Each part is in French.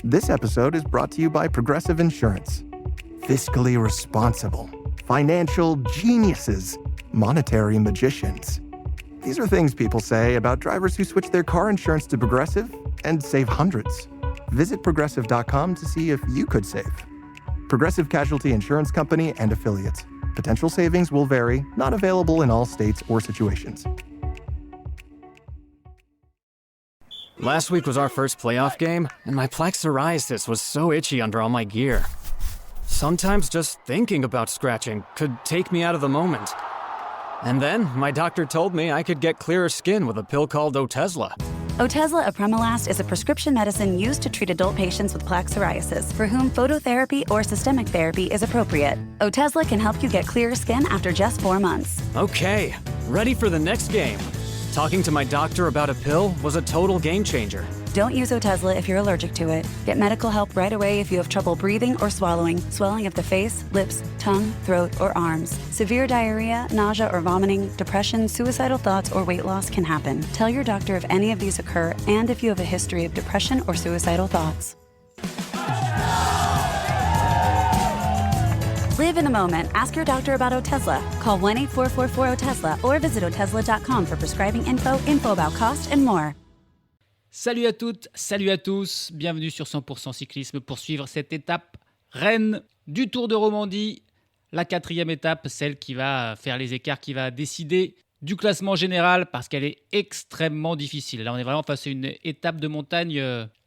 This episode is brought to you by Progressive Insurance. Fiscally responsible, financial geniuses, monetary magicians. These are things people say about drivers who switch their car insurance to Progressive and save hundreds. Visit progressive.com to see if you could save. Progressive Casualty Insurance Company and Affiliates. Potential savings will vary, not available in all states or situations. Last week was our first playoff game, and my plaque psoriasis was so itchy under all my gear. Sometimes just thinking about scratching could take me out of the moment. And then my doctor told me I could get clearer skin with a pill called Otezla. Otezla apremilast is a prescription medicine used to treat adult patients with plaque psoriasis for whom phototherapy or systemic therapy is appropriate. Otezla can help you get clearer skin after just 4 months. Okay, ready for the next game. Talking to my doctor about a pill was a total game changer. Don't use Otezla if you're allergic to it. Get medical help right away if you have trouble breathing or swallowing, swelling of the face, lips, tongue, throat, or arms. Severe diarrhea, nausea or vomiting, depression, suicidal thoughts, or weight loss can happen. Tell your doctor if any of these occur and if you have a history of depression or suicidal thoughts. Live in the moment. Ask your doctor about Otezla. Call 1-8444-OTEZLA or visit otezla.com for prescribing info about cost and more. Salut à toutes, salut à tous, bienvenue sur 100% Cyclisme pour suivre cette étape reine du Tour de Romandie, la 4e étape, celle qui va faire les écarts, qui va décider du classement général parce qu'elle est extrêmement difficile. Là, on est vraiment face à une étape de montagne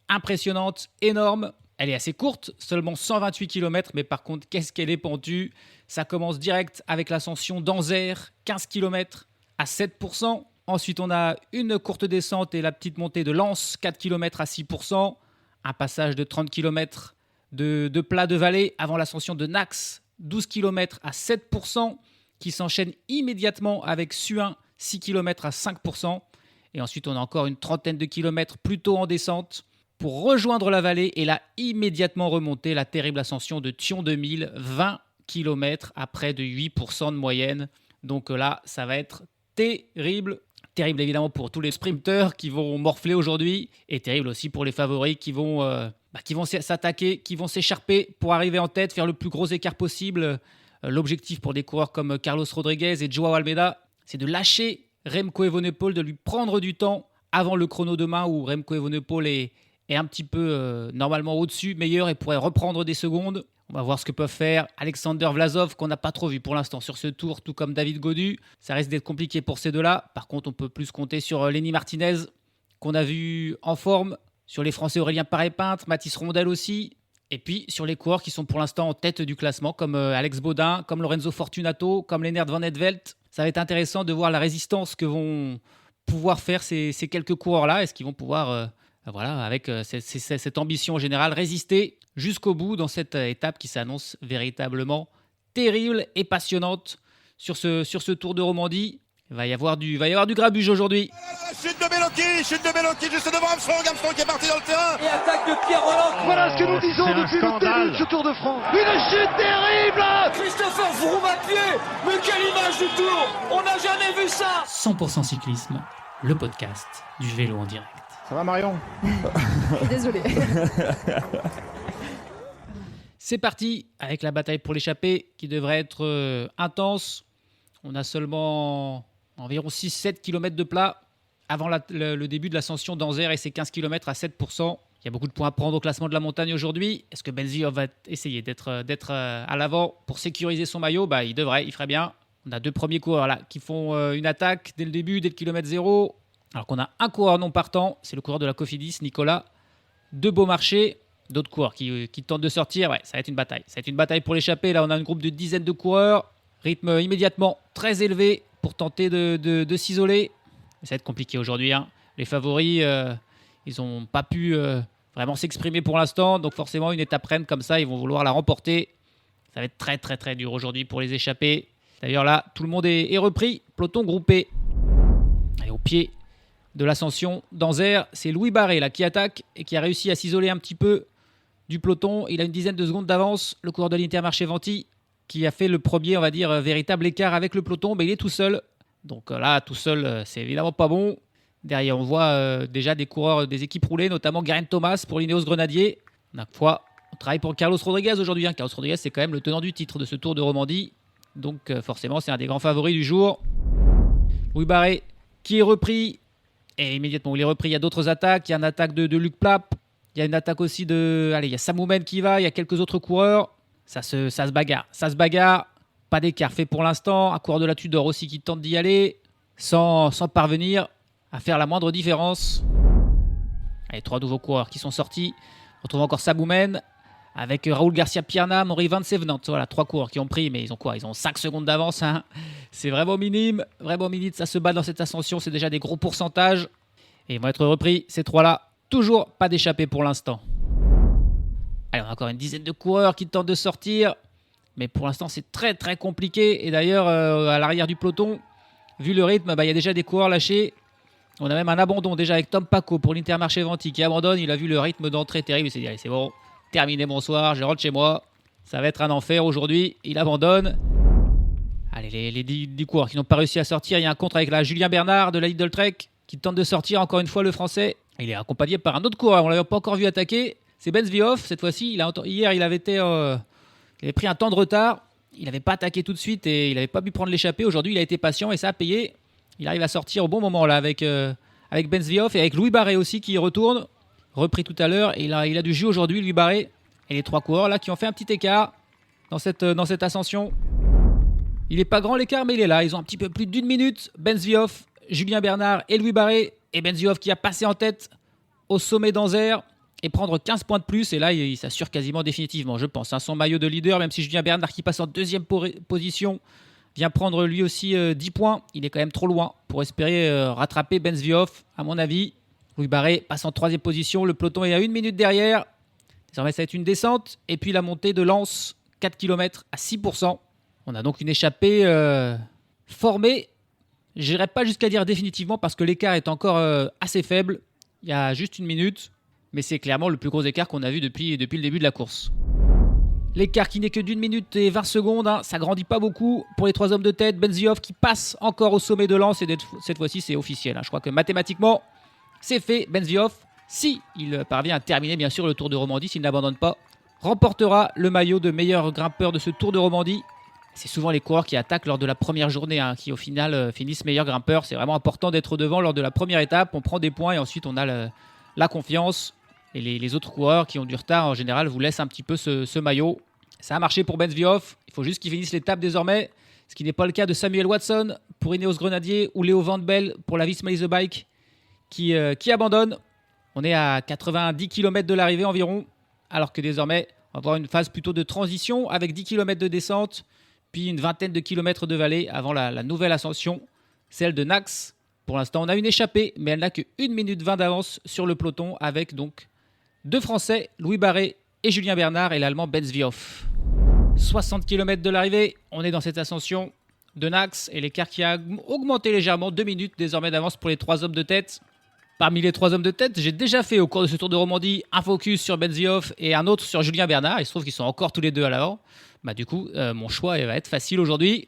impressionnante, énorme. Elle est assez courte, seulement 128 km, mais par contre, qu'est-ce qu'elle est pentue. Ça commence direct avec l'ascension d'Anzère, 15 km à 7%. Ensuite, on a une courte descente et la petite montée de Lens, 4 km à 6%. Un passage de 30 km de plat de vallée avant l'ascension de Nax, 12 km à 7%, qui s'enchaîne immédiatement avec Suin, 6 km à 5%. Et ensuite, on a encore une trentaine de kilomètres plutôt en descente pour rejoindre la vallée et là, immédiatement remonter la terrible ascension de Thion 2000, 20 km à près de 8% de moyenne. Donc là, ça va être terrible. Terrible évidemment pour tous les sprinteurs qui vont morfler aujourd'hui et terrible aussi pour les favoris qui vont s'attaquer, qui vont s'écharper pour arriver en tête, faire le plus gros écart possible. L'objectif pour des coureurs comme Carlos Rodriguez et Joao Almeida, c'est de lâcher Remco Evenepoel, de lui prendre du temps avant le chrono demain où Remco Evenepoel est un petit peu normalement au-dessus, meilleur et pourrait reprendre des secondes. On va voir ce que peuvent faire Alexander Vlasov, qu'on n'a pas trop vu pour l'instant sur ce tour, tout comme David Gaudu. Ça risque d'être compliqué pour ces deux-là. Par contre, on peut plus compter sur Lenny Martinez, qu'on a vu en forme, sur les Français Aurélien Paré-Peintre, Mathis Rondel aussi, et puis sur les coureurs qui sont pour l'instant en tête du classement, comme Alex Baudin, comme Lorenzo Fortunato, comme Lennart Van Etvelt. Ça va être intéressant de voir la résistance que vont pouvoir faire ces quelques coureurs-là. Est-ce qu'ils vont pouvoir... avec cette ambition générale, résister jusqu'au bout dans cette étape qui s'annonce véritablement terrible et passionnante sur ce Tour de Romandie. Il va y avoir du grabuge aujourd'hui. Chute de Bellocchi juste devant Armstrong qui est parti dans le terrain. Et attaque de Pierre Roland. Voilà ce que nous disons depuis le début de ce Tour de France. Une chute terrible. Christopher Froome à pied. Mais quelle image du Tour. On n'a jamais vu ça. 100% Cyclisme, le podcast du vélo en direct. Ça va Marion? Désolé. C'est parti avec la bataille pour l'échappée qui devrait être intense. On a seulement environ 6-7 km de plat avant le début de l'ascension d'Anzère et ses 15 km à 7%. Il y a beaucoup de points à prendre au classement de la montagne aujourd'hui. Est-ce que Benzio va essayer d'être à l'avant pour sécuriser son maillot? Il devrait, il ferait bien. On a deux premiers coureurs là qui font une attaque dès le début, dès le kilomètre 0. Alors qu'on a un coureur non partant, c'est le coureur de la Cofidis, Nicolas de Beaumarchais. D'autres coureurs qui tentent de sortir, ça va être une bataille. Ça va être une bataille pour l'échapper. Là, on a un groupe de dizaines de coureurs. Rythme immédiatement très élevé pour tenter de s'isoler. Ça va être compliqué aujourd'hui. Les favoris, ils n'ont pas pu vraiment s'exprimer pour l'instant. Donc forcément, une étape reine comme ça, ils vont vouloir la remporter. Ça va être très très très dur aujourd'hui pour les échapper. D'ailleurs là, tout le monde est repris. Peloton groupé. Et au pied de l'ascension d'Anzère, c'est Louis Barré là, qui attaque et qui a réussi à s'isoler un petit peu du peloton. Il a une dizaine de secondes d'avance, le coureur de l'Intermarché Venti, qui a fait le premier, on va dire, véritable écart avec le peloton, mais il est tout seul. Donc là, tout seul, c'est évidemment pas bon. Derrière, on voit déjà des coureurs des équipes roulées, notamment Geraint Thomas pour l'Ineos Grenadier, On travaille pour Carlos Rodriguez aujourd'hui. Carlos Rodriguez, c'est quand même le tenant du titre de ce Tour de Romandie. Donc forcément, c'est un des grands favoris du jour. Louis Barré qui est repris. Et immédiatement, il est repris. Il y a d'autres attaques. Il y a une attaque de Luc Plapp. Il y a une attaque aussi de... Allez, il y a Samoumen qui va. Il y a quelques autres coureurs. Ça se bagarre. Ça se bagarre. Pas d'écart fait pour l'instant. Un coureur de la Tudor aussi qui tente d'y aller. Sans parvenir à faire la moindre différence. Allez, 3 nouveaux coureurs qui sont sortis. On retrouve encore Samoumen. Avec Raoul Garcia Piernam, Henri Van Sevenant. Voilà, 3 coureurs qui ont pris, mais ils ont quoi? Ils ont 5 secondes d'avance. C'est vraiment minime. Vraiment minime. Ça se bat dans cette ascension. C'est déjà des gros pourcentages. Et ils vont être repris, ces 3-là. Toujours pas d'échappée pour l'instant. Allez, on a encore une dizaine de coureurs qui tentent de sortir. Mais pour l'instant, c'est très très compliqué. Et d'ailleurs, à l'arrière du peloton, vu le rythme, il y a déjà des coureurs lâchés. On a même un abandon déjà avec Tom Paco pour l'Intermarché Venti qui abandonne. Il a vu le rythme d'entrée terrible. Il s'est dit, allez, c'est bon. Terminé, bonsoir, je rentre chez moi. Ça va être un enfer aujourd'hui. Il abandonne. Allez, les 10 coureurs qui n'ont pas réussi à sortir. Il y a un contre avec la Julien Bernard de la Lidl Trek qui tente de sortir. Encore une fois, le Français. Il est accompagné par un autre coureur. On ne l'avait pas encore vu attaquer. C'est Ben Zvijov. Cette fois-ci, hier, il avait pris un temps de retard. Il n'avait pas attaqué tout de suite et il n'avait pas pu prendre l'échappée. Aujourd'hui, il a été patient et ça a payé. Il arrive à sortir au bon moment là avec Ben Zvijov et avec Louis Barré aussi qui retourne. Repris tout à l'heure, et il a du jus aujourd'hui, Louis Barré. Et les 3 coureurs là qui ont fait un petit écart dans cette ascension. Il n'est pas grand l'écart, mais il est là. Ils ont un petit peu plus d'1 minute. Ben Zvijov, Julien Bernard et Louis Barré. Et Ben Zvijov qui a passé en tête au sommet d'Anzer et prendre 15 points de plus. Et là, il s'assure quasiment définitivement, je pense. Son maillot de leader, même si Julien Bernard qui passe en 2e position vient prendre lui aussi 10 points. Il est quand même trop loin pour espérer rattraper Ben Zvijov, à mon avis. Louis Barré passe en 3e position. Le peloton est à 1 minute derrière. Désormais, ça va être une descente. Et puis la montée de Lens, 4 km à 6%. On a donc une échappée formée. Je n'irai pas jusqu'à dire définitivement parce que l'écart est encore assez faible. Il y a juste 1 minute. Mais c'est clairement le plus gros écart qu'on a vu depuis le début de la course. L'écart qui n'est que d'1 minute et 20 secondes. Ça grandit pas beaucoup pour les 3 hommes de tête. Ben Zvijov qui passe encore au sommet de Lens. Et cette fois-ci, c'est officiel. Je crois que mathématiquement, c'est fait. Ben Zvijov, si il parvient à terminer bien sûr le Tour de Romandie, s'il n'abandonne pas, remportera le maillot de meilleur grimpeur de ce Tour de Romandie. C'est souvent les coureurs qui attaquent lors de la première journée qui au final finissent meilleur grimpeur. C'est vraiment important d'être devant lors de la première étape. On prend des points et ensuite on a la confiance. Et les autres coureurs qui ont du retard en général vous laissent un petit peu ce maillot. Ça a marché pour Ben Zvijov. Il faut juste qu'il finisse l'étape désormais. Ce qui n'est pas le cas de Samuel Watson pour Ineos Grenadier ou Léo Van Belle pour la Visma Lease Bike qui abandonne. On est à 90 km de l'arrivée environ, alors que désormais, on va avoir une phase plutôt de transition avec 10 km de descente, puis une vingtaine de kilomètres de vallée avant la nouvelle ascension, celle de Nax. Pour l'instant, on a une échappée, mais elle n'a que 1 minute 20 d'avance sur le peloton, avec donc 2 Français, Louis Barré et Julien Bernard, et l'Allemand Ben Zvijov. 60 km de l'arrivée, on est dans cette ascension de Nax, et l'écart qui a augmenté légèrement, 2 minutes désormais d'avance pour les 3 hommes de tête. Parmi les 3 hommes de tête, j'ai déjà fait au cours de ce Tour de Romandie un focus sur Ben Zvijov et un autre sur Julien Bernard. Il se trouve qu'ils sont encore tous les deux à l'avant. Du coup, mon choix va être facile aujourd'hui.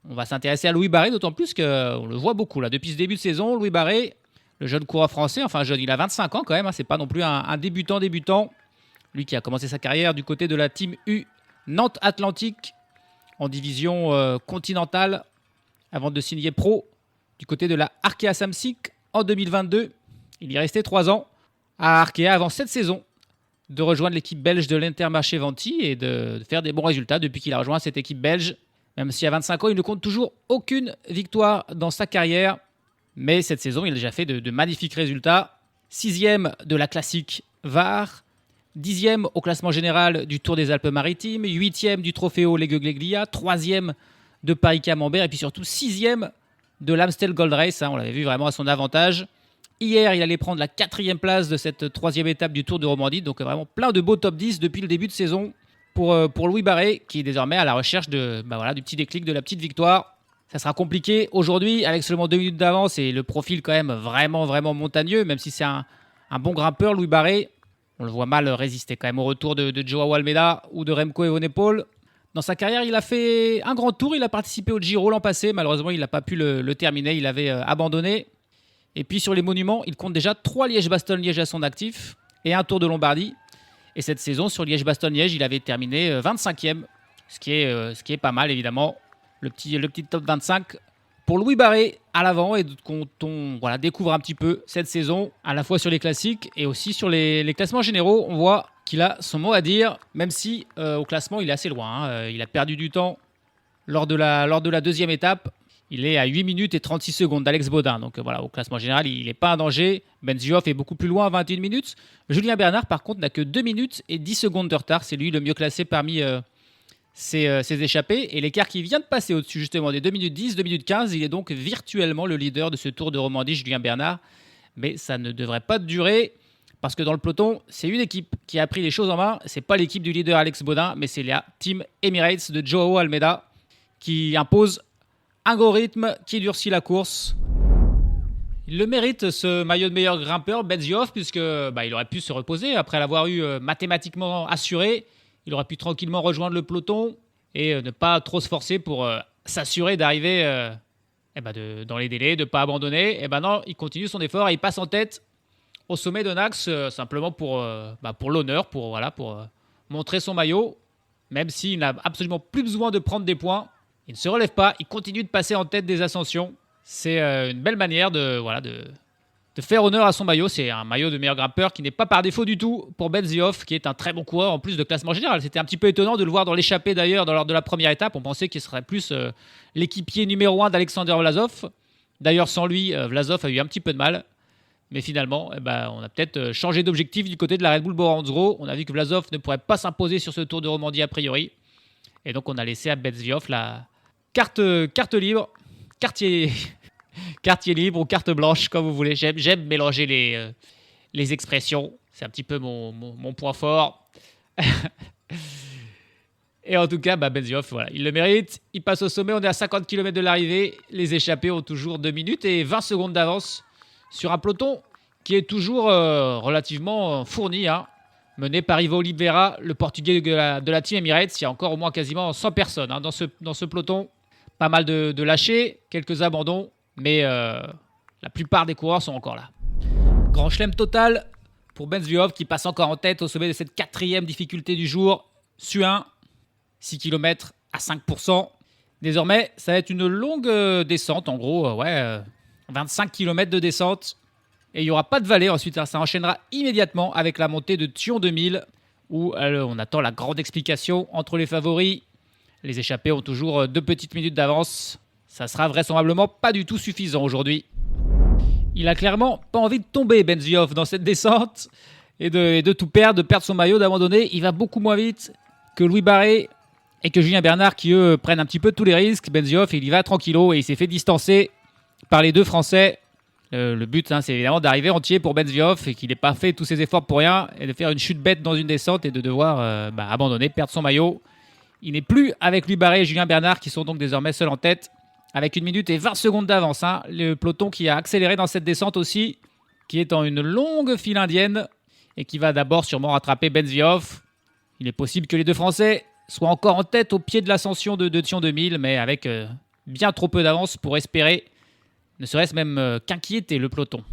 On va s'intéresser à Louis Barré, d'autant plus qu'on le voit beaucoup là. Depuis ce début de saison, Louis Barré, le jeune coureur français, enfin jeune, il a 25 ans quand même, c'est pas non plus un débutant. Lui qui a commencé sa carrière du côté de la Team U Nantes Atlantique en division continentale avant de signer pro du côté de la Arkea Samsic en 2022. Il y est resté 3 ans à Arkea avant cette saison de rejoindre l'équipe belge de l'Intermarché Venti et de faire des bons résultats depuis qu'il a rejoint cette équipe belge. Même si à 25 ans, il ne compte toujours aucune victoire dans sa carrière. Mais cette saison, il a déjà fait de magnifiques résultats. 6e de la classique VAR, 10e au classement général du Tour des Alpes-Maritimes, 8e du Trofeo Legge-Gleglia, 3e de Paris-Camembert et puis surtout 6e de l'Amstel Gold Race. On l'avait vu vraiment à son avantage. Hier, il allait prendre la 4e place de cette 3e étape du Tour de Romandie. Donc vraiment plein de beaux top 10 depuis le début de saison pour Louis Barré, qui est désormais à la recherche du petit déclic, de la petite victoire. Ça sera compliqué aujourd'hui avec seulement 2 minutes d'avance et le profil quand même vraiment, vraiment montagneux. Même si c'est un bon grimpeur, Louis Barré, on le voit mal résister quand même au retour de Joao Almeida ou de Remco Evenepoel. Dans sa carrière, il a fait un grand tour. Il a participé au Giro l'an passé. Malheureusement, il n'a pas pu le terminer. Il avait abandonné. Et puis sur les monuments, il compte déjà 3 Liège-Bastogne-Liège à son actif et un Tour de Lombardie. Et cette saison, sur Liège-Bastogne-Liège, il avait terminé 25e, ce qui est pas mal, évidemment. Le petit top 25 pour Louis Barré à l'avant, et qu'on découvre un petit peu cette saison, à la fois sur les classiques et aussi sur les classements généraux. On voit qu'il a son mot à dire, même si au classement, il est assez loin. Il a perdu du temps lors de la deuxième étape. Il est à 8 minutes et 36 secondes d'Alex Baudin. Donc voilà, au classement général, il n'est pas en danger. Benzioff est beaucoup plus loin à 21 minutes. Julien Bernard, par contre, n'a que 2 minutes et 10 secondes de retard. C'est lui le mieux classé parmi ses échappés. Et l'écart qui vient de passer au-dessus justement des 2 minutes 10, 2 minutes 15, il est donc virtuellement le leader de ce Tour de Romandie, Julien Bernard. Mais ça ne devrait pas durer, parce que dans le peloton, c'est une équipe qui a pris les choses en main. Ce n'est pas l'équipe du leader Alex Baudin, mais c'est la Team Emirates de Joao Almeida qui impose un gros rythme, qui durcit la course. Il le mérite, ce maillot de meilleur grimpeur, Benzioff, puisque il aurait pu se reposer après l'avoir eu mathématiquement assuré. Il aurait pu tranquillement rejoindre le peloton et ne pas trop se forcer pour s'assurer d'arriver dans les délais, de ne pas abandonner. Et non, il continue son effort et il passe en tête au sommet de Nax, simplement pour l'honneur, pour montrer son maillot, même s'il n'a absolument plus besoin de prendre des points. Il ne se relève pas, il continue de passer en tête des ascensions. C'est une belle manière de faire honneur à son maillot. C'est un maillot de meilleur grimpeur qui n'est pas par défaut du tout pour Benzioff, qui est un très bon coureur en plus de classement général. C'était un petit peu étonnant de le voir dans l'échappée d'ailleurs lors de la première étape. On pensait qu'il serait plus l'équipier numéro 1 d'Alexander Vlasov. D'ailleurs, sans lui, Vlasov a eu un petit peu de mal. Mais finalement, on a peut-être changé d'objectif du côté de la Red Bull Bora Hansgrohe. On a vu que Vlasov ne pourrait pas s'imposer sur ce Tour de Romandie a priori. Et donc on a laissé à Benzioff la carte libre, quartier libre ou carte blanche, comme vous voulez. J'aime mélanger les expressions. C'est un petit peu mon point fort. Et en tout cas, Benzioff, il le mérite. Il passe au sommet. On est à 50 km de l'arrivée. Les échappés ont toujours 2 minutes et 20 secondes d'avance sur un peloton qui est toujours relativement fourni, mené par Ivo Oliveira, le portugais de la Team Emirates. Il y a encore au moins quasiment 100 personnes dans ce peloton. Pas mal de lâchés, quelques abandons, mais la plupart des coureurs sont encore là. Grand chelem total pour Benzioff, qui passe encore en tête au sommet de cette 4e difficulté du jour. Suin, 6 km à 5%. Désormais, ça va être une longue descente, en gros, 25 km de descente. Et il n'y aura pas de vallée ensuite, ça enchaînera immédiatement avec la montée de Thion 2000, où on attend la grande explication entre les favoris. Les échappés ont toujours 2 petites minutes d'avance. Ça sera vraisemblablement pas du tout suffisant aujourd'hui. Il a clairement pas envie de tomber, Benzioff, dans cette descente et de tout perdre, de perdre son maillot, d'abandonner. Il va beaucoup moins vite que Louis Barré et que Julien Bernard, qui eux prennent un petit peu tous les risques. Benzioff, il y va tranquillo et il s'est fait distancer par les 2 Français. Le but, c'est évidemment d'arriver entier pour Benzioff et qu'il n'ait pas fait tous ses efforts pour rien et de faire une chute bête dans une descente et de devoir abandonner, perdre son maillot. Il n'est plus avec Louis Barré et Julien Bernard, qui sont donc désormais seuls en tête, avec 1 minute et 20 secondes d'avance. Le peloton qui a accéléré dans cette descente aussi, qui est en une longue file indienne et qui va d'abord sûrement rattraper Benzioff. Il est possible que les 2 Français soient encore en tête au pied de l'ascension de Thion 2000, mais avec bien trop peu d'avance pour espérer, ne serait-ce même qu'inquiéter le peloton.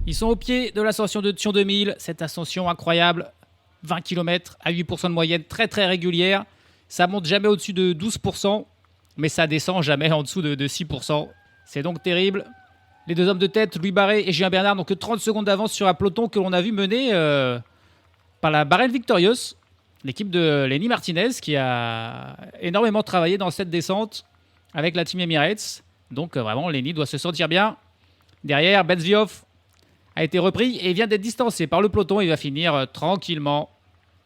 Ils sont au pied de l'ascension de Thion 2000, cette ascension incroyable, 20 km à 8% de moyenne, très très régulière. Ça monte jamais au-dessus de 12%, mais ça descend jamais en dessous de 6%. C'est donc terrible. Les 2 hommes de tête, Louis Barré et Julien Bernard, n'ont que 30 secondes d'avance sur un peloton que l'on a vu mener par la Bahrain Victorious, l'équipe de Lenny Martinez, qui a énormément travaillé dans cette descente avec la Team Emirates. Donc vraiment, Lenny doit se sentir bien. Derrière, Benzioff a été repris et vient d'être distancé par le peloton. Il va finir tranquillement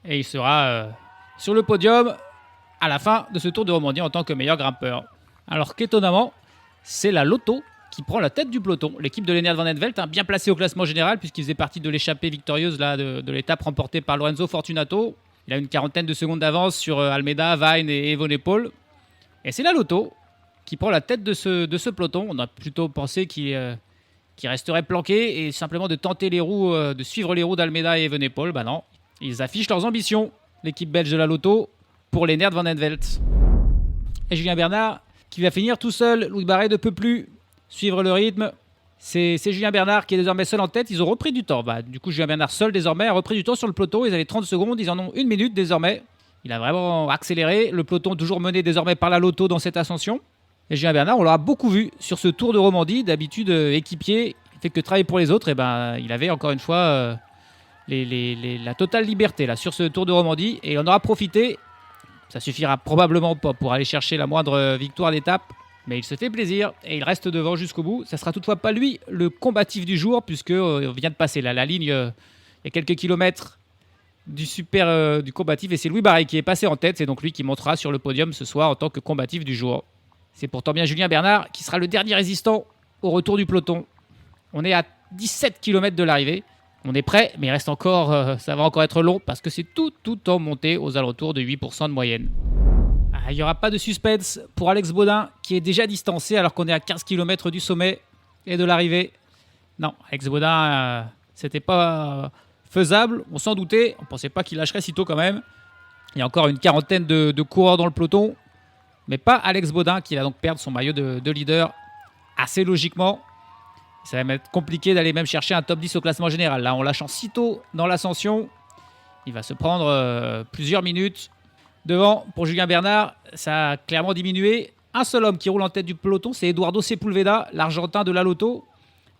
et il sera sur le podium à la fin de ce Tour de Romandie en tant que meilleur grimpeur. Alors qu'étonnamment, c'est la Lotto qui prend la tête du peloton. L'équipe de Lennart Van Evenvelt, bien placée au classement général puisqu'il faisait partie de l'échappée victorieuse de l'étape remportée par Lorenzo Fortunato. Il a une 40aine de secondes d'avance sur Almeida, Vine et Evenepoel. Et c'est la Lotto qui prend la tête de ce peloton. On a plutôt pensé qu'il resterait planqué et simplement de tenter les roues, de suivre les roues d'Almeida et Evenepoel. Non, ils affichent leurs ambitions, l'équipe belge de la Lotto, pour Lennart Van Evenvelt. Et Julien Bernard, qui va finir tout seul. Louis Barré ne peut plus suivre le rythme. C'est Julien Bernard qui est désormais seul en tête. Ils ont repris du temps. Du coup, Julien Bernard seul désormais a repris du temps sur le peloton. Ils avaient 30 secondes, ils en ont 1 minute désormais. Il a vraiment accéléré. Le peloton toujours mené désormais par la Lotto dans cette ascension. Et Julien Bernard, on l'aura beaucoup vu sur ce Tour de Romandie. D'habitude, équipier, il fait que travailler pour les autres. Et il avait encore une fois la totale liberté là, sur ce Tour de Romandie. Et on aura profité. Ça suffira probablement pas pour aller chercher la moindre victoire d'étape. Mais il se fait plaisir et il reste devant jusqu'au bout. Ça sera toutefois pas lui le combatif du jour, puisque on vient de passer la ligne il y a quelques kilomètres du combatif. Et c'est Louis Barret qui est passé en tête. C'est donc lui qui montera sur le podium ce soir en tant que combatif du jour. C'est pourtant bien Julien Bernard qui sera le dernier résistant au retour du peloton. On est à 17 km de l'arrivée. On est prêt, mais il reste encore, ça va encore être long parce que c'est tout en montée aux alentours de 8% de moyenne. Il n'y aura pas de suspense pour Alex Baudin qui est déjà distancé alors qu'on est à 15 km du sommet et de l'arrivée. Non, Alex Baudin, c'était pas faisable. On s'en doutait, on ne pensait pas qu'il lâcherait si tôt quand même. Il y a encore une quarantaine de coureurs dans le peloton, mais pas Alex Baudin qui va donc perdre son maillot de leader assez logiquement. Ça va être compliqué d'aller même chercher un top 10 au classement général. Là, en lâchant si tôt dans l'ascension, il va se prendre plusieurs minutes. Devant, pour Julien Bernard, ça a clairement diminué. Un seul homme qui roule en tête du peloton, c'est Eduardo Sepúlveda, l'Argentin de la Lotto.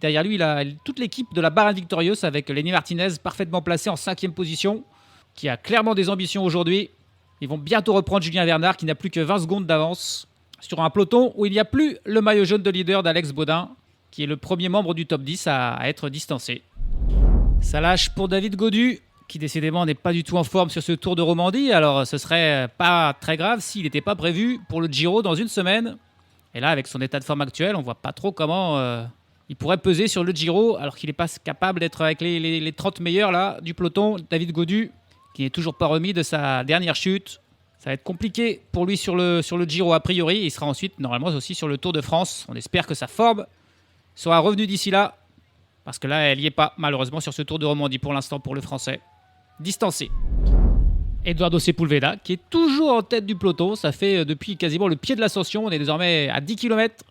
Derrière lui, il a toute l'équipe de la Bahreïn Victorious avec Lenny Martinez parfaitement placé en 5e position, qui a clairement des ambitions aujourd'hui. Ils vont bientôt reprendre Julien Bernard qui n'a plus que 20 secondes d'avance sur un peloton où il n'y a plus le maillot jaune de leader d'Alex Baudin, qui est le premier membre du top 10 à être distancé. Ça lâche pour David Gaudu, qui décidément n'est pas du tout en forme sur ce Tour de Romandie. Alors ce serait pas très grave s'il n'était pas prévu pour le Giro dans une semaine. Et là, avec son état de forme actuel, on voit pas trop comment il pourrait peser sur le Giro, alors qu'il n'est pas capable d'être avec les 30 meilleurs là, du peloton. David Gaudu, qui n'est toujours pas remis de sa dernière chute. Ça va être compliqué pour lui sur le Giro a priori. Il sera ensuite normalement aussi sur le Tour de France. On espère que sa forme sera revenue d'ici là, parce que là, elle n'y est pas, malheureusement, sur ce Tour de Romandie pour l'instant pour le Français. Distancé. Eduardo Sepúlveda, qui est toujours en tête du peloton. Ça fait depuis quasiment le pied de l'ascension. On est désormais à 10 km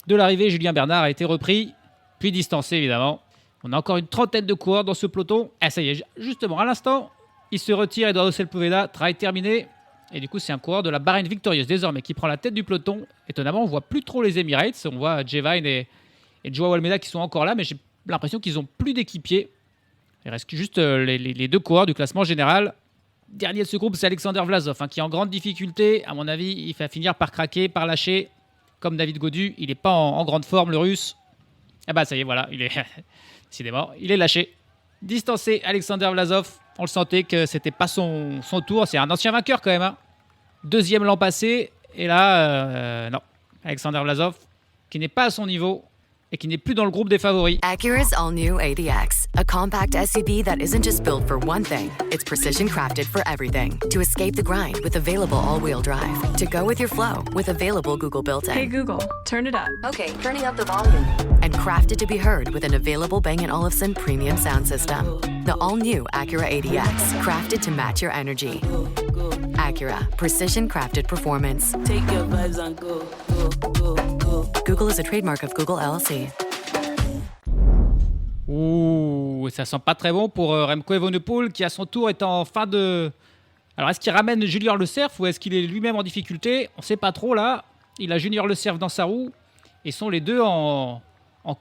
de l'arrivée. Julien Bernard a été repris, puis distancé, évidemment. On a encore une trentaine de coureurs dans ce peloton. Ah, ça y est, justement, à l'instant, il se retire, Eduardo Sepúlveda. Travail terminé. Et du coup, c'est un coureur de la Bahreïn Victorious, désormais, qui prend la tête du peloton. Étonnamment, on ne voit plus trop les Emirates. On voit Jevine et Joao Almeida qui sont encore là, mais j'ai l'impression qu'ils n'ont plus d'équipiers. Il reste juste les deux coureurs du classement général. Dernier de ce groupe, c'est Alexander Vlasov, qui est en grande difficulté. À mon avis, il va finir par craquer, par lâcher. Comme David Gaudu, il n'est pas en grande forme, le Russe. Ah bah ça y est, voilà, il est décidément, il est lâché. Distancé, Alexander Vlasov. On le sentait que c'était pas son tour. C'est un ancien vainqueur quand même. Deuxième l'an passé. Et là, non. Alexander Vlasov, qui n'est pas à son niveau. Et qui n'est plus dans le groupe des favoris. Acura's all-new ADX, a compact SUV that isn't just built for one thing, it's precision-crafted for everything. To escape the grind with available all-wheel drive. To go with your flow with available Google built-in. Hey Google, turn it up. Okay, turning up the volume. And crafted to be heard with an available Bang & Olufsen premium sound system. The all-new Acura ADX, crafted to match your energy. Acura, precision-crafted performance. Take your vibes and go. Google is a trademark of Google LLC. Ouh, ça sent pas très bon pour Remco Evenepoel qui à son tour est en fin de... Alors est-ce qu'il ramène Junior Le Cerf ou est-ce qu'il est lui-même en difficulté? On sait pas trop là. Il a Junior Le Cerf dans sa roue et sont les deux en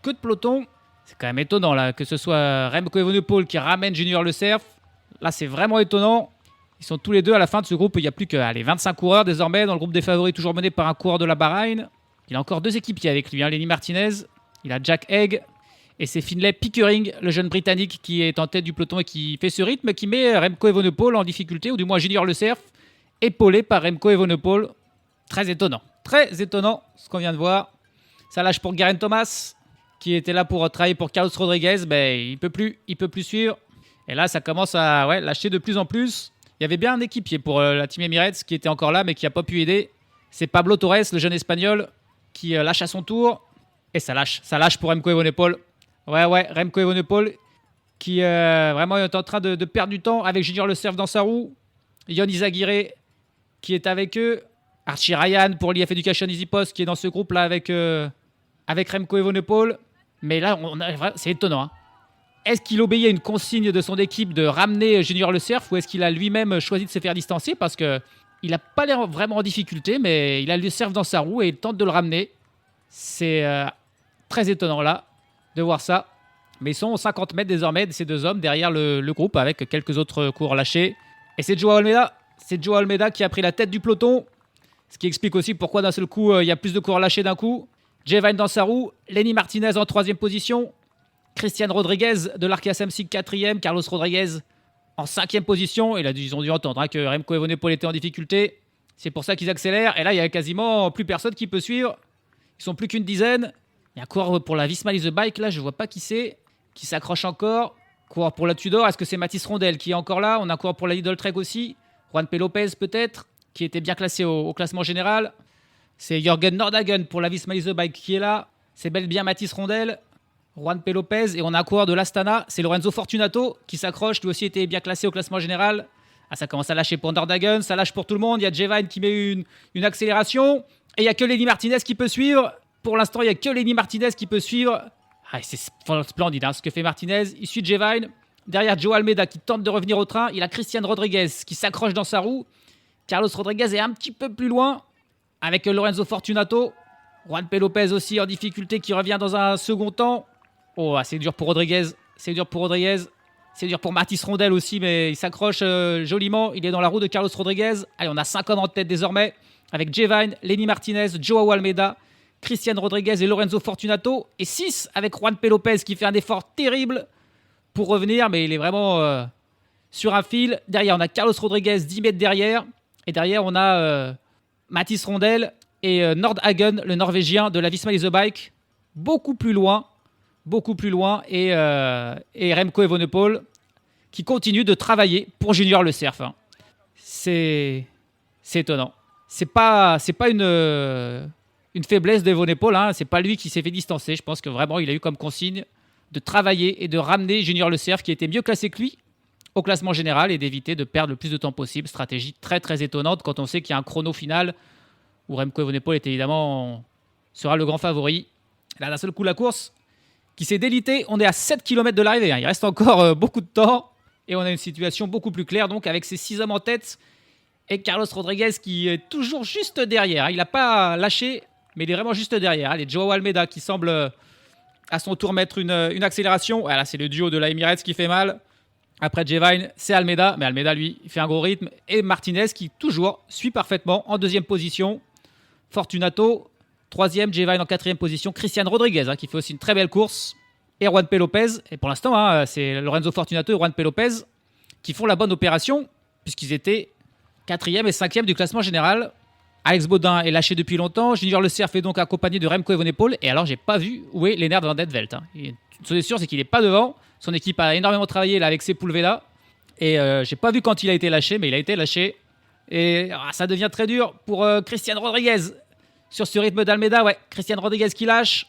queue de peloton. C'est quand même étonnant là que ce soit Remco Evenepoel qui ramène Junior Le Cerf. Là c'est vraiment étonnant. Ils sont tous les deux à la fin de ce groupe. Il n'y a plus que 25 coureurs désormais dans le groupe des favoris, toujours mené par un coureur de la Bahreïn. Il a encore deux équipiers avec lui, Lenny Martinez, il a Jack Haig et c'est Finlay Pickering, le jeune Britannique qui est en tête du peloton et qui fait ce rythme, qui met Remco Evenepoel en difficulté, ou du moins Junior Le Cerf, épaulé par Remco Evenepoel. Très étonnant ce qu'on vient de voir. Ça lâche pour Geraint Thomas, qui était là pour travailler pour Carlos Rodriguez, il peut plus suivre. Et là, ça commence à lâcher de plus en plus. Il y avait bien un équipier pour la Team Emirates qui était encore là, mais qui n'a pas pu aider. C'est Pablo Torres, le jeune Espagnol, qui lâche à son tour. Et ça lâche pour Remco Evenepoel. Remco Evenepoel qui vraiment est en train de perdre du temps avec Junior Le Cerf dans sa roue. Yon Izagirre qui est avec eux. Archie Ryan pour l'IF Education Easy Post qui est dans ce groupe-là avec Remco Evenepoel. Mais là, c'est étonnant. Hein. Est-ce qu'il obéit à une consigne de son équipe de ramener Junior Le Cerf ou est-ce qu'il a lui-même choisi de se faire distancer parce qu'il n'a pas l'air vraiment en difficulté, mais il a Le Cerf dans sa roue et il tente de le ramener. C'est très étonnant là de voir ça. Mais ils sont 50 mètres désormais, ces deux hommes, derrière le groupe avec quelques autres coureurs lâchés. Et c'est Joao Almeida. C'est Joao Almeida qui a pris la tête du peloton. Ce qui explique aussi pourquoi d'un seul coup, il y a plus de coureurs lâchés d'un coup. Jay-Vine dans sa roue. Lenny Martinez en 3e position. Christian Rodriguez de l'Arkea Samsic 4e. Carlos Rodriguez en 5e position. Et là, ils ont dû entendre que Remco Evenepoel était en difficulté. C'est pour ça qu'ils accélèrent. Et là, il n'y a quasiment plus personne qui peut suivre. Ils sont plus qu'une dizaine. Il y a un coureur pour la Visma Lease the Bike. Là, je ne vois pas qui c'est. Qui s'accroche encore. Coureur pour la Tudor. Est-ce que c'est Mathis Rondel qui est encore là? On a un coureur pour la Lidl Trek aussi. Juan P. Lopez peut-être, qui était bien classé au classement général. C'est Jürgen Nordhagen pour la Visma Lease the Bike qui est là. C'est bel et bien Mathis Rondel. Juan P. Lopez. Et on a un coureur de l'Astana. C'est Lorenzo Fortunato qui s'accroche. Lui aussi était bien classé au classement général. Ah, ça commence à lâcher pour Nordhagen. Ça lâche pour tout le monde. Il y a Jay-Vine qui met une accélération. Et il n'y a que Lenny Martinez qui peut suivre. Pour l'instant, il n'y a que Lenny Martinez qui peut suivre. Ah, c'est splendide ce que fait Martinez. Il suit Jay-Vine. Derrière Joao Almeida qui tente de revenir au train. Il a Christian Rodriguez qui s'accroche dans sa roue. Carlos Rodriguez est un petit peu plus loin avec Lorenzo Fortunato. Juan P. Lopez aussi en difficulté qui revient dans un second temps. Oh, c'est dur pour Rodriguez. C'est dur pour Rodriguez. C'est dur pour Mathis Rondel aussi, mais il s'accroche joliment. Il est dans la roue de Carlos Rodriguez. Allez, on a 5 hommes en tête désormais avec Jay-Vine, Lenny Martinez, Joao Almeida, Christian Rodriguez et Lorenzo Fortunato. Et 6 avec Juan P. Lopez qui fait un effort terrible pour revenir, mais il est vraiment sur un fil. Derrière, on a Carlos Rodriguez, 10 mètres derrière. Et derrière, on a Mathis Rondel et Nordhagen, le Norvégien de la Visma Lease the Bike. Beaucoup plus loin. Et Remco Evenepoel qui continue de travailler pour Junior Le Cerf. Hein. C'est étonnant. C'est pas une faiblesse d'Evenepoel. Hein. C'est pas lui qui s'est fait distancer. Je pense que vraiment, il a eu comme consigne de travailler et de ramener Junior Le Cerf qui était mieux classé que lui au classement général et d'éviter de perdre le plus de temps possible. Stratégie très très étonnante quand on sait qu'il y a un chrono final où Remco Evenepoel est évidemment sera le grand favori. Là, d'un seul coup, la course qui s'est délitée. On est à 7 km de l'arrivée. Hein. Il reste encore beaucoup de temps et on a une situation beaucoup plus claire donc avec ces 6 hommes en tête et Carlos Rodriguez qui est toujours juste derrière. Hein. Il n'a pas lâché, mais il est vraiment juste derrière. Allez, Joao Almeida qui semble à son tour mettre une accélération. Voilà, c'est le duo de la Emirates qui fait mal. Après Jay-Vine, c'est Almeida. Mais Almeida, lui, il fait un gros rythme. Et Martinez qui, toujours, suit parfaitement en 2e position. Fortunato, 3e. Jay-Vine en 4e position. Christian Rodriguez, qui fait aussi une très belle course. Et Juan P. Lopez. Et pour l'instant, c'est Lorenzo Fortunato et Juan P. Lopez qui font la bonne opération, puisqu'ils étaient 4e et 5e du classement général. Alex Baudin est lâché depuis longtemps. Junior Le Cerf est donc accompagné de Remco Evenepoel. Et alors, j'ai pas vu où est Lennart van den Velt. Une chose est sûre, c'est qu'il n'est pas devant. Son équipe a énormément travaillé là, avec Sepulveda. Et j'ai pas vu quand il a été lâché, mais il a été lâché. Et ça devient très dur pour Christian Rodriguez. Sur ce rythme d'Almeida, ouais. Christian Rodriguez qui lâche.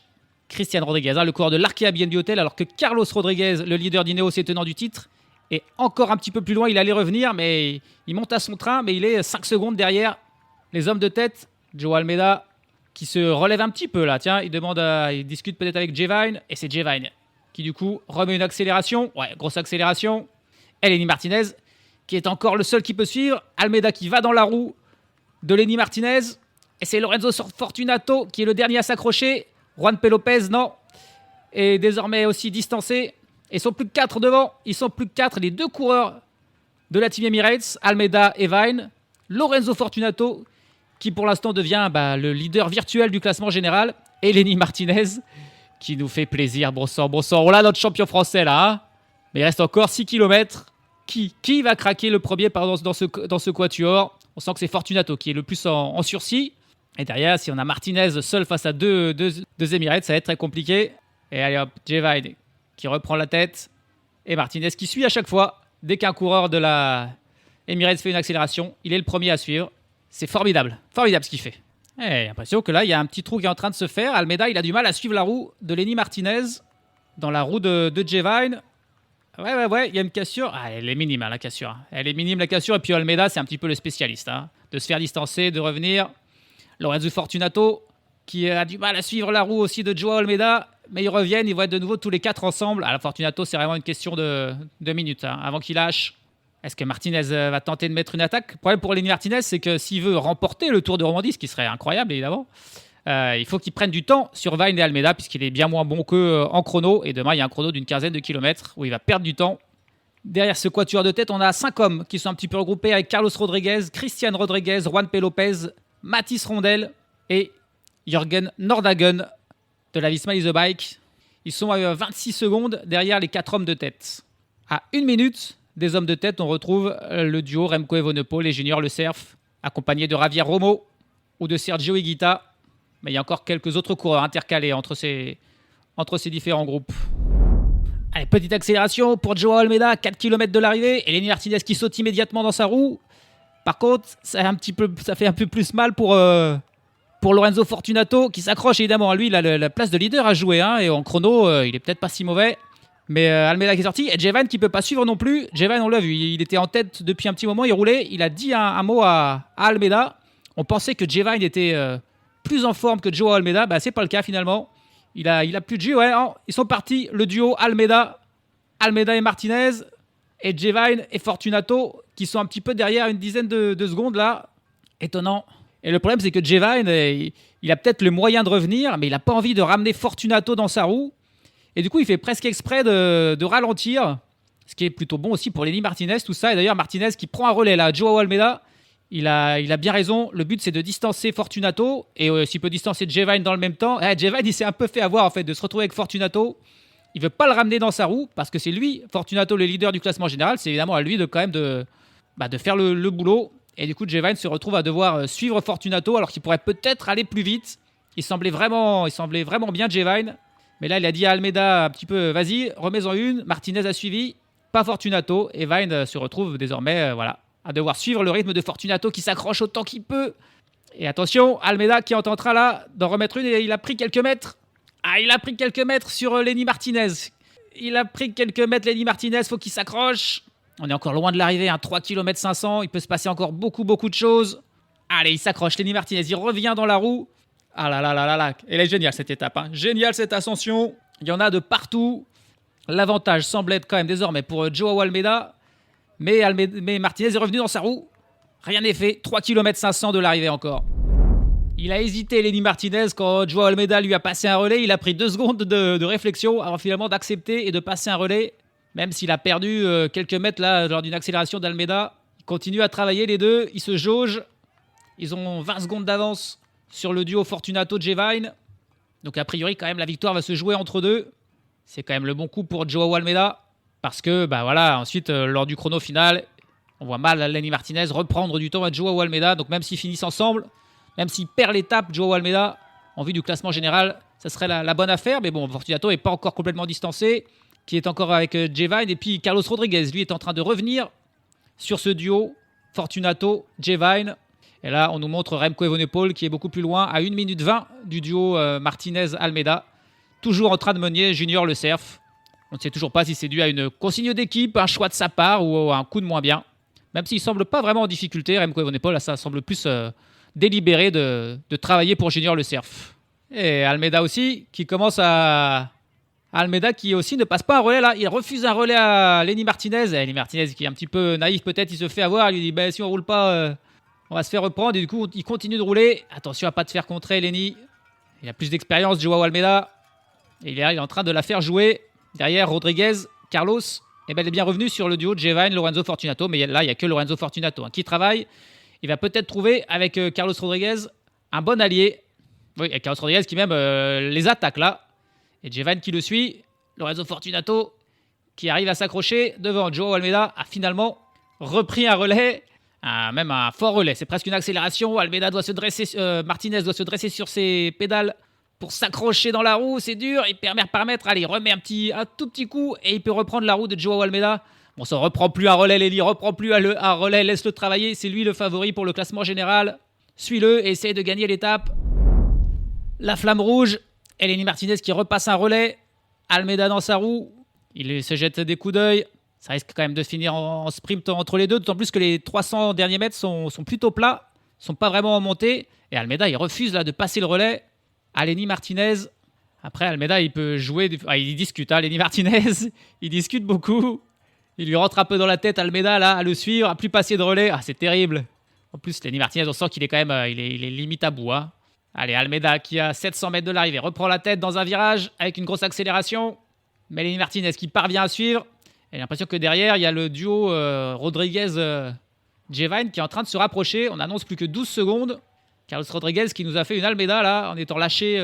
Christian Rodriguez, le coureur de l'Arkea BNB Hotel, alors que Carlos Rodriguez, le leader d'Ineos et tenant du titre, est encore un petit peu plus loin. Il allait revenir, mais il monte à son train, mais il est 5 secondes derrière les hommes de tête. Joao Almeida qui se relève un petit peu là. Tiens, il discute peut-être avec Jay-Vine. Et c'est Jay-Vine qui du coup remet une accélération. Ouais, grosse accélération. Et Lenny Martinez qui est encore le seul qui peut suivre. Almeida qui va dans la roue de Lenny Martinez. Et c'est Lorenzo Fortunato qui est le dernier à s'accrocher. Juan P. Lopez, non. Et désormais aussi distancé. Ils sont plus que 4 devant. Ils sont plus que 4. Les 2 coureurs de la Team Emirates, Almeida et Vine. Lorenzo Fortunato qui pour l'instant devient le leader virtuel du classement général. Et Lenny Martinez qui nous fait plaisir. Bon sang. On a notre champion français là. Hein, mais il reste encore 6 km. Qui va craquer le premier dans ce quatuor? On sent que c'est Fortunato qui est le plus en sursis. Et derrière, si on a Martinez seul face à deux Emirates, ça va être très compliqué. Et allez hop, Jay-Vine qui reprend la tête. Et Martinez qui suit à chaque fois. Dès qu'un coureur de la Emirates fait une accélération, il est le premier à suivre. C'est formidable ce qu'il fait. Et j'ai l'impression que là, il y a un petit trou qui est en train de se faire. Almeida, il a du mal à suivre la roue de Lenny Martinez dans la roue de Jay-Vine. Ouais, il y a une cassure. Elle est minime, la cassure. Elle est minime, la cassure. Et puis Almeida, c'est un petit peu le spécialiste. De se faire distancer, de revenir. Lorenzo Fortunato, qui a du mal à suivre la roue aussi de Joao Almeida. mais ils reviennent, ils vont être de nouveau tous les 4 ensemble. À la Fortunato, c'est vraiment une question de minutes avant qu'il lâche. Est-ce que Martinez va tenter de mettre une attaque ? Le problème pour Lenny Martinez, c'est que s'il veut remporter le Tour de Romandie, ce qui serait incroyable évidemment, il faut qu'il prenne du temps sur Vine et Almeida, puisqu'il est bien moins bon qu'eux en chrono. Et demain, il y a un chrono d'une quinzaine de kilomètres où il va perdre du temps. Derrière ce quatuor de tête, on a 5 hommes qui sont un petit peu regroupés avec Carlos Rodriguez, Christian Rodriguez, Juan P. Lopez, Mathis Rondel et Jürgen Nordhagen de la Visma Lease Bike. Ils sont à 26 secondes derrière les 4 hommes de tête. À 1 minute des hommes de tête, on retrouve le duo Remco Evenepoel et Junior Le Cerf, accompagné de Javier Romo ou de Sergio Higuita. Mais il y a encore quelques autres coureurs intercalés entre ces différents groupes. Allez, petite accélération pour Joao Almeida, 4 km de l'arrivée. Et Lenny Martinez qui saute immédiatement dans sa roue. Par contre, ça fait un peu plus mal pour Lorenzo Fortunato qui s'accroche évidemment. Lui, il a la place de leader à jouer. Et en chrono, il est peut-être pas si mauvais. Mais Almeida qui est sorti. Et Jevan qui peut pas suivre non plus. Jevan, on l'a vu, il était en tête depuis un petit moment. Il roulait. Il a dit un mot à Almeida. On pensait que Jevan était plus en forme que Joao Almeida. C'est pas le cas finalement. Il a plus de jus. Ouais, non, ils sont partis. Le duo Almeida et Martinez. Et Jevan et Fortunato qui sont un petit peu derrière une dizaine de secondes là. Étonnant. Et le problème, c'est que Jevan, il a peut-être le moyen de revenir, mais il n'a pas envie de ramener Fortunato dans sa roue. Et du coup, il fait presque exprès de ralentir, ce qui est plutôt bon aussi pour Lenny Martinez, tout ça. Et d'ailleurs, Martinez qui prend un relais là, Joao Almeida, il a bien raison. Le but, c'est de distancer Fortunato et s'il peut distancer Jevan dans le même temps. Jevan, il s'est un peu fait avoir en fait de se retrouver avec Fortunato. Il veut pas le ramener dans sa roue parce que c'est lui, Fortunato, le leader du classement général. C'est évidemment à lui de faire le boulot. Et du coup, Jevan se retrouve à devoir suivre Fortunato alors qu'il pourrait peut-être aller plus vite. Il semblait vraiment bien Jevan. Mais là, il a dit à Almeida un petit peu, vas-y, remets-en une. Martinez a suivi, pas Fortunato. Et Vine se retrouve désormais à devoir suivre le rythme de Fortunato qui s'accroche autant qu'il peut. Et attention, Almeida qui est en train là d'en remettre une et il a pris quelques mètres. Il a pris quelques mètres sur Lenny Martinez. Lenny Martinez, faut qu'il s'accroche. On est encore loin de l'arrivée, 3 km 500. Il peut se passer encore beaucoup de choses. Allez, il s'accroche, Lenny Martinez. Il revient dans la roue. Ah là là là là là. Elle est géniale cette étape. Géniale cette ascension. Il y en a de partout. L'avantage semble être quand même désormais pour Joao Almeida. Mais Martinez est revenu dans sa roue. Rien n'est fait. 3 km 500 de l'arrivée encore. Il a hésité, Lenny Martinez, quand Joao Almeida lui a passé un relais. Il a pris 2 secondes de réflexion avant finalement d'accepter et de passer un relais. Même s'il a perdu quelques mètres là, lors d'une accélération d'Almeida. Ils continuent à travailler les deux. Ils se jaugent. Ils ont 20 secondes d'avance sur le duo Fortunato-Jevan. Donc a priori, quand même, la victoire va se jouer entre deux. C'est quand même le bon coup pour Joao Almeida. Parce que, ensuite, lors du chrono final, on voit mal Lenny Martinez reprendre du temps à Joao Almeida. Donc même s'ils finissent ensemble, même s'il perd l'étape, Joao Almeida, en vue du classement général, ça serait la bonne affaire. Mais bon, Fortunato n'est pas encore complètement distancé, qui est encore avec Jevan. Et puis Carlos Rodriguez, lui, est en train de revenir sur ce duo Fortunato-Jevan. Et là, on nous montre Remco Evenepoel qui est beaucoup plus loin, à 1 minute 20 du duo Martinez-Almeida. Toujours en train de mener Junior Le Cerf. On ne sait toujours pas si c'est dû à une consigne d'équipe, un choix de sa part ou à un coup de moins bien. Même s'il ne semble pas vraiment en difficulté, Remco Evenepoel, là, ça semble plus délibéré de travailler pour Junior Le Cerf. Et Almeida aussi, qui commence à... Almeida qui aussi ne passe pas un relais là. Il refuse un relais à Lenny Martinez. Et Lenny Martinez qui est un petit peu naïf peut-être, il se fait avoir. Il lui dit si on ne roule pas... on va se faire reprendre et du coup, il continue de rouler. Attention à ne pas te faire contrer, Lenny. Il a plus d'expérience, Joao Almeida. Et il est en train de la faire jouer. Derrière, Rodriguez, Carlos. Et il est bien revenu sur le duo de Jevan, Lorenzo Fortunato. Mais là, il n'y a que Lorenzo Fortunato qui travaille. Il va peut-être trouver avec Carlos Rodriguez un bon allié. Oui, et Carlos Rodriguez qui même les attaque là. Et Jevan qui le suit. Lorenzo Fortunato qui arrive à s'accrocher devant Joao Almeida. A finalement repris un relais. Même un fort relais, c'est presque une accélération. Almeida doit se dresser, Martinez doit se dresser sur ses pédales pour s'accrocher dans la roue, c'est dur. Il perd par mètre, allez, il remet un tout petit coup et il peut reprendre la roue de Joao Almeida. Bon, ça ne reprend plus un relais, Lenny, reprend plus un relais, laisse-le travailler, c'est lui le favori pour le classement général. Suis-le et essaye de gagner l'étape. La flamme rouge, et Lenny Martinez qui repasse un relais. Almeida dans sa roue, il se jette des coups d'œil. Ça risque quand même de finir en sprint entre les deux, d'autant plus que les 300 derniers mètres sont plutôt plats, sont pas vraiment en montée. Et Almeida, il refuse là de passer le relais à Lenny Martinez. Après, Almeida, il peut jouer. Il discute, hein, Lenny Martinez. Il discute beaucoup. Il lui rentre un peu dans la tête, Almeida, là, à le suivre, à plus passer de relais. Ah, c'est terrible. En plus, Lenny Martinez, on sent qu'il est quand même. Il est limite à bout. Hein. Allez, Almeida, qui a 700 mètres de l'arrivée, reprend la tête dans un virage avec une grosse accélération. Mais Lenny Martinez qui parvient à suivre. Et j'ai l'impression que derrière, il y a le duo Rodriguez-Jevine qui est en train de se rapprocher. On annonce plus que 12 secondes. Carlos Rodriguez qui nous a fait une Almeida, là, en étant lâché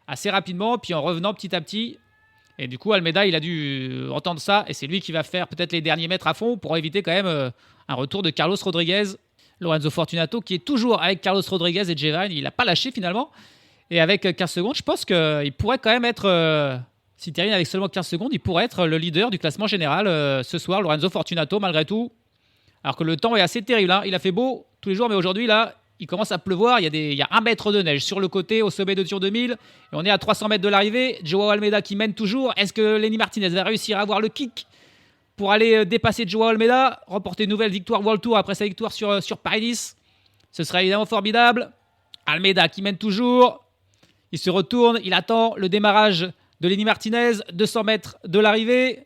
assez rapidement, puis en revenant petit à petit. Et du coup, Almeida, il a dû entendre ça, et c'est lui qui va faire peut-être les derniers mètres à fond pour éviter quand même un retour de Carlos Rodriguez. Lorenzo Fortunato, qui est toujours avec Carlos Rodriguez et Jevine, il n'a pas lâché finalement. Et avec 15 secondes, je pense qu'il pourrait quand même être, s'il termine avec seulement 15 secondes, il pourrait être le leader du classement général ce soir, Lorenzo Fortunato, malgré tout. Alors que le temps est assez terrible, hein. Il a fait beau tous les jours, mais aujourd'hui, là, il commence à pleuvoir, il y a 1 mètre de neige sur le côté au sommet de Tour 2000 et on est à 300 mètres de l'arrivée. Joao Almeida qui mène toujours. Est-ce que Lenny Martinez va réussir à avoir le kick pour aller dépasser Joao Almeida, remporter une nouvelle victoire World Tour après sa victoire sur Paris-Nice? Ce serait évidemment formidable. Almeida qui mène toujours. Il se retourne, il attend le démarrage de Lenny Martinez, 200 mètres de l'arrivée.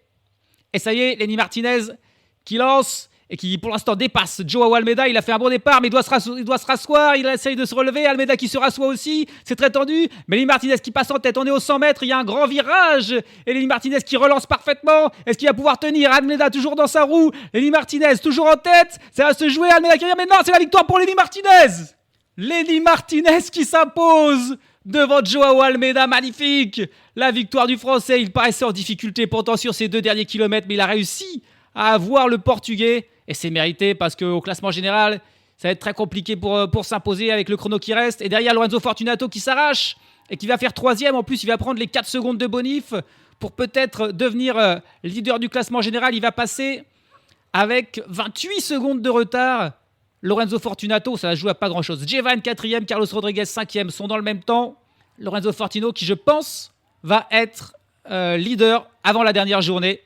Et ça y est, Lenny Martinez qui lance et qui pour l'instant dépasse Joao Almeida. Il a fait un bon départ, mais il doit se rasseoir. Il essaye de se relever. Almeida qui se rassoit aussi. C'est très tendu. Mais Lenny Martinez qui passe en tête. On est aux 100 mètres. Il y a un grand virage. Et Lenny Martinez qui relance parfaitement. Est-ce qu'il va pouvoir tenir? Almeida toujours dans sa roue. Lenny Martinez toujours en tête. Ça va se jouer. Almeida qui revient. Mais non, c'est la victoire pour Lenny Martinez. Lenny Martinez qui s'impose devant Joao Almeida. Magnifique. La victoire du Français. Il paraissait en difficulté pourtant sur ces 2 derniers kilomètres. Mais il a réussi à avoir le Portugais. Et c'est mérité parce qu'au classement général, ça va être très compliqué pour s'imposer avec le chrono qui reste. Et derrière, Lorenzo Fortunato qui s'arrache et qui va faire 3e. En plus, il va prendre les 4 secondes de bonif pour peut-être devenir leader du classement général. Il va passer avec 28 secondes de retard. Lorenzo Fortunato, ça va jouer à pas grand-chose. Jevine 4e, Carlos Rodriguez 5e sont dans le même temps. Lorenzo Fortunato qui, je pense, va être leader avant la dernière journée,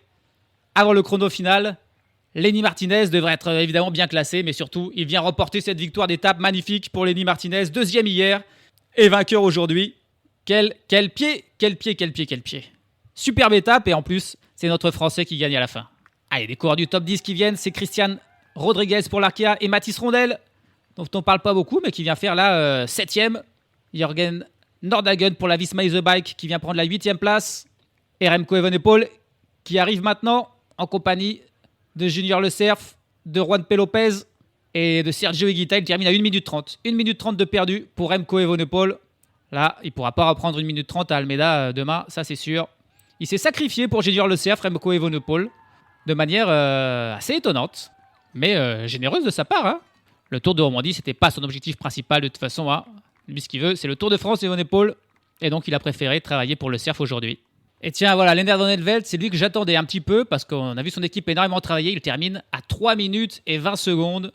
avant le chrono final. Lenny Martinez devrait être évidemment bien classé, mais surtout, il vient remporter cette victoire d'étape magnifique pour Lenny Martinez, 2e hier et vainqueur aujourd'hui. Quel pied. Superbe étape et en plus, c'est notre Français qui gagne à la fin. Allez, des coureurs du top 10 qui viennent, c'est Christian Rodriguez pour l'Arkea et Mathis Rondel, dont on ne parle pas beaucoup, mais qui vient faire la 7e. Jürgen Nordhagen pour la Visma Easy Bike qui vient prendre la 8e place. Et Remco Evenepoel qui arrive maintenant en compagnie de Junior Le Cerf, de Juan P. Lopez et de Sergio Higuita. Il termine à 1 minute 30. 1 minute 30 de perdu pour Remco Evenepoel. Là, il ne pourra pas reprendre 1 minute 30 à Almeida demain, ça c'est sûr. Il s'est sacrifié pour Junior Le Cerf, Remco Evenepoel, de manière assez étonnante, mais généreuse de sa part. Hein. Le Tour de Romandie, ce n'était pas son objectif principal de toute façon. Hein. Lui, ce qu'il veut, c'est le Tour de France Evenepoel. Et donc, il a préféré travailler pour Le Cerf aujourd'hui. Et tiens, voilà, Lennart Van Etvelt, c'est lui que j'attendais un petit peu parce qu'on a vu son équipe énormément travailler. Il termine à 3 minutes et 20 secondes.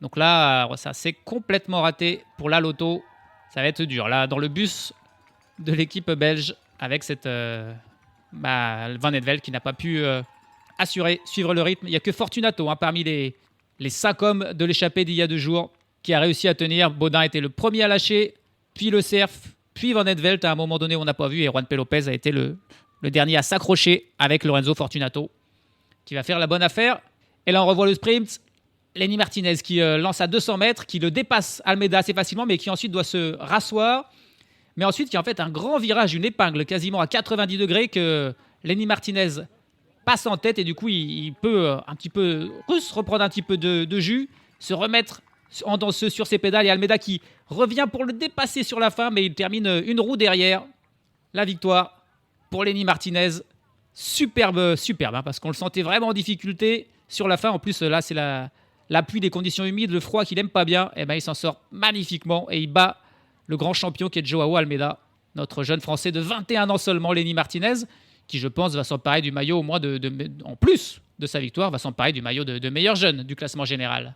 Donc là, ça s'est complètement raté pour la Lotto. Ça va être dur. Là, dans le bus de l'équipe belge avec cette Van Etvelt qui n'a pas pu suivre le rythme. Il n'y a que Fortunato parmi les 5 hommes de l'échappée d'il y a 2 jours qui a réussi à tenir. Baudin était le premier à lâcher, puis Le Cerf, puis Van Etvelt. À un moment donné, on n'a pas vu. Et Juan P. Lopez a été le dernier à s'accrocher avec Lorenzo Fortunato qui va faire la bonne affaire. Et là, on revoit le sprint. Lenny Martinez qui lance à 200 mètres, qui le dépasse Almeida assez facilement, mais qui ensuite doit se rasseoir. Mais ensuite, qui en fait un grand virage, une épingle quasiment à 90 degrés que Lenny Martinez passe en tête. Et du coup, il peut un petit peu reprendre un petit peu de jus, se remettre en danseuse sur ses pédales. Et Almeida qui revient pour le dépasser sur la fin, mais il termine une roue derrière. La victoire pour Lenny Martinez. Superbe, parce qu'on le sentait vraiment en difficulté sur la fin. En plus, là, c'est la pluie des conditions humides, le froid qu'il n'aime pas bien. Et il s'en sort magnifiquement et il bat le grand champion qui est Joao Almeida, notre jeune Français de 21 ans seulement, Lenny Martinez, qui, je pense, va s'emparer du maillot, au moins en plus de sa victoire, va s'emparer du maillot de meilleur jeune du classement général.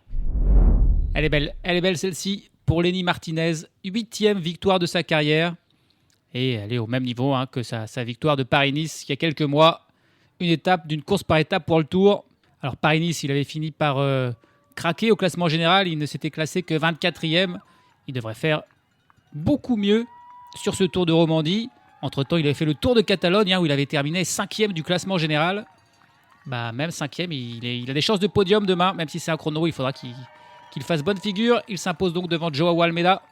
Elle est belle celle-ci pour Lenny Martinez, 8e victoire de sa carrière. Et elle est au même niveau que sa victoire de Paris-Nice il y a quelques mois. D'une course par étape pour le Tour. Alors Paris-Nice, il avait fini par craquer au classement général. Il ne s'était classé que 24e. Il devrait faire beaucoup mieux sur ce Tour de Romandie. Entre-temps, il avait fait le Tour de Catalogne où il avait terminé 5e du classement général. Même 5e, il a des chances de podium demain, même si c'est un chrono, il faudra qu'il fasse bonne figure. Il s'impose donc devant Joao Almeida.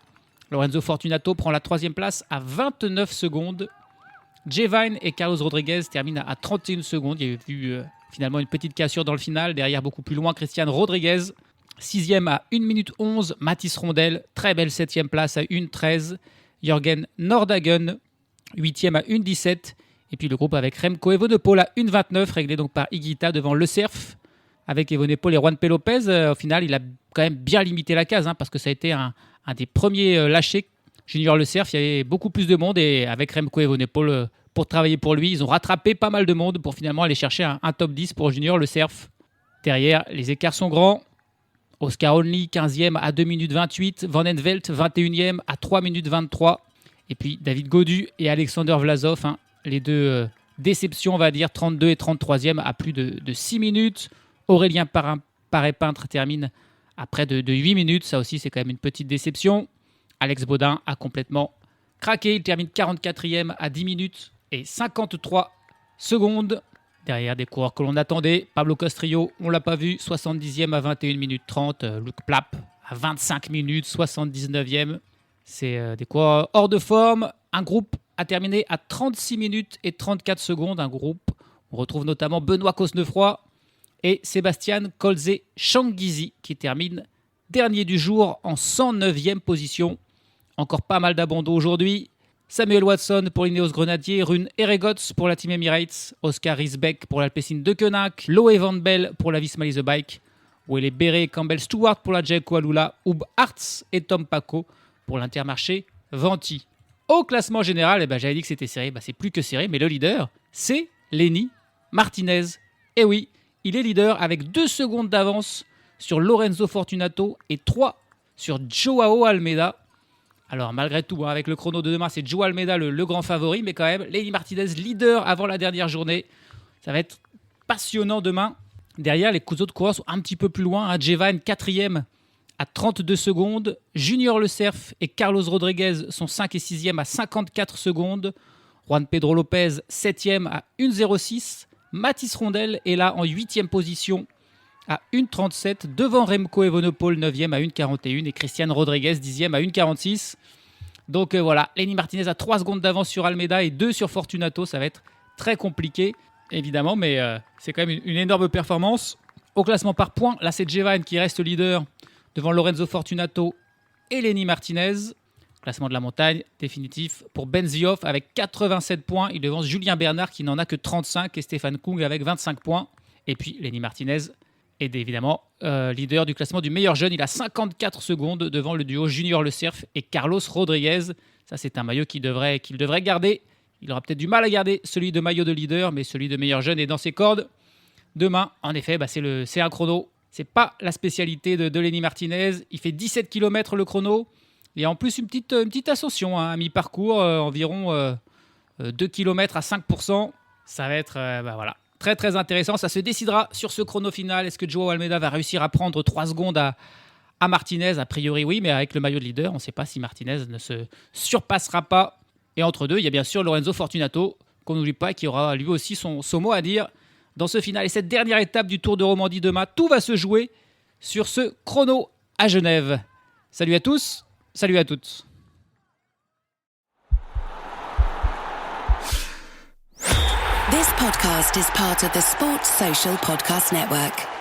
Lorenzo Fortunato prend la 3e place à 29 secondes. Jevine et Carlos Rodriguez terminent à 31 secondes. Il y a eu finalement une petite cassure dans le final. Derrière, beaucoup plus loin, Christian Rodriguez. 6e à 1 minute 11, Mathis Rondel. Très belle 7e place à 1:13. Jürgen Nordhagen, 8e à 1:17. Et puis le groupe avec Remco Evenepoel à 1:29, réglé donc par Higuita devant Le Cerf. Avec Evenepoel et Juan P. Lopez, au final, il a quand même bien limité la case, parce que ça a été un des premiers lâchés. Junior Le Cerf, il y avait beaucoup plus de monde, et avec Remco Evenepoel pour travailler pour lui, ils ont rattrapé pas mal de monde pour finalement aller chercher un top 10 pour Junior Le Cerf. Derrière, les écarts sont grands. Oscar Only, 15e à 2 minutes 28. Van Envelt, 21e à 3 minutes 23. Et puis David Gaudu et Alexander Vlasov, les deux déceptions, on va dire, 32 et 33e à plus de 6 minutes. Aurélien Paré-Peintre termine à près de 8 minutes. Ça aussi, c'est quand même une petite déception. Alex Baudin a complètement craqué. Il termine 44e à 10 minutes et 53 secondes. Derrière des coureurs que l'on attendait. Pablo Castrillo, on ne l'a pas vu, 70e à 21 minutes 30. Luc Plapp à 25 minutes, 79e. C'est des coureurs hors de forme. Un groupe a terminé à 36 minutes et 34 secondes. Un groupe, on retrouve notamment Benoît Cosnefroy et Sébastien Colze-Changizi qui termine dernier du jour en 109e position. Encore pas mal d'abandons aujourd'hui. Samuel Watson pour l'Ineos Grenadier, Rune Eregots pour la Team Emirates, Oscar Risbeck pour l'Alpecin de Koenig, Loé Van Bell pour la Visma Lease Bike, Wele Beret et Campbell Stewart pour la Jayco Alula, Oub Hartz et Tom Paco pour l'Intermarché Venti. Au classement général, j'avais dit que c'était serré, c'est plus que serré, mais le leader, c'est Lenny Martinez. Et oui, il est leader avec 2 secondes d'avance sur Lorenzo Fortunato et 3 sur Joao Almeida. Alors malgré tout, avec le chrono de demain, c'est Joao Almeida le grand favori, mais quand même, Lenny Martinez leader avant la dernière journée. Ça va être passionnant demain. Derrière, les autres coureurs sont un petit peu plus loin. Jevine, 4e à 32 secondes. Junior Le Cerf et Carlos Rodriguez sont 5 et 6e à 54 secondes. Juan Pedro Lopez, 7e à 1,06. Mathis Rondel est là en 8e position à 1,37. Devant Remco Evenepoel, 9e à 1,41. Et Christian Rodriguez, 10e à 1,46. Donc voilà, Lenny Martinez a 3 secondes d'avance sur Almeida et 2 sur Fortunato. Ça va être très compliqué, évidemment, mais c'est quand même une énorme performance. Au classement par points, là c'est Jevine qui reste leader devant Lorenzo Fortunato et Lenny Martinez. Classement de la montagne définitif pour Ben Zioff avec 87 points. Il devance Julien Bernard qui n'en a que 35 et Stéphane Kung avec 25 points. Et puis Lenny Martinez est évidemment leader du classement du meilleur jeune. Il a 54 secondes devant le duo Junior Le Cerf et Carlos Rodriguez. Ça, c'est un maillot qu'il devrait garder. Il aura peut-être du mal à garder celui de maillot de leader, mais celui de meilleur jeune est dans ses cordes. Demain, en effet, c'est un chrono. C'est pas la spécialité de Lenny Martinez. Il fait 17 km le chrono. Et en plus, une petite ascension à mi-parcours, environ 2 km à 5%. Ça va être très très intéressant. Ça se décidera sur ce chrono final. Est-ce que Joao Almeida va réussir à prendre 3 secondes à Martinez? A priori oui, mais avec le maillot de leader, on ne sait pas si Martinez ne se surpassera pas. Et entre deux, il y a bien sûr Lorenzo Fortunato, qu'on n'oublie pas, qui aura lui aussi son mot à dire dans ce final. Et cette dernière étape du Tour de Romandie demain, tout va se jouer sur ce chrono à Genève. Salut à tous, salut à toutes. This podcast is part of the Sports Social Podcast Network.